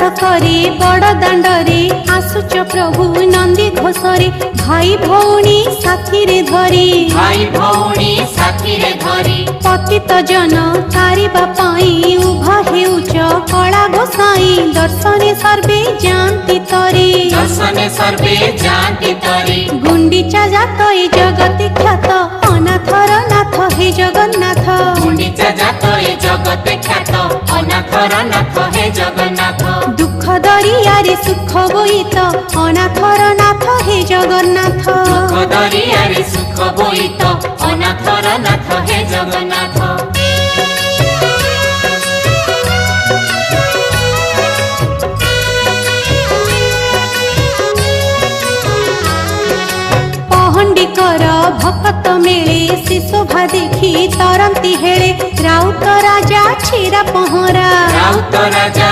बास करे बड़ दाण्डरे आसुच प्रभु नंदी घोषरे भाई भौणी साथी रे धरी भाई भौणी साथी रे धरी पतित जन तारिबा पाई उभा हेउच कला गोसाई दर्शने सर्वे जानती तरी दर्शने सर्वे जानती तरी गुंडीचा जात ए जगति ख्यात अनाथर नाथ हे जगन्नाथ गुंडीचा जात ए जगत ख्यात अनाथर नाथ हे जगन्नाथ दुख दरियारे सुख बोईत अनाथर नाथ हे जगन्नाथ दुख दरियारे सुख बोईत अनाथर नाथ हे जगन्नाथ पहंडिकर भक्त मेले से शोभा देखी तरंती हेले राउत राजा छेरा पहरा राउत राजा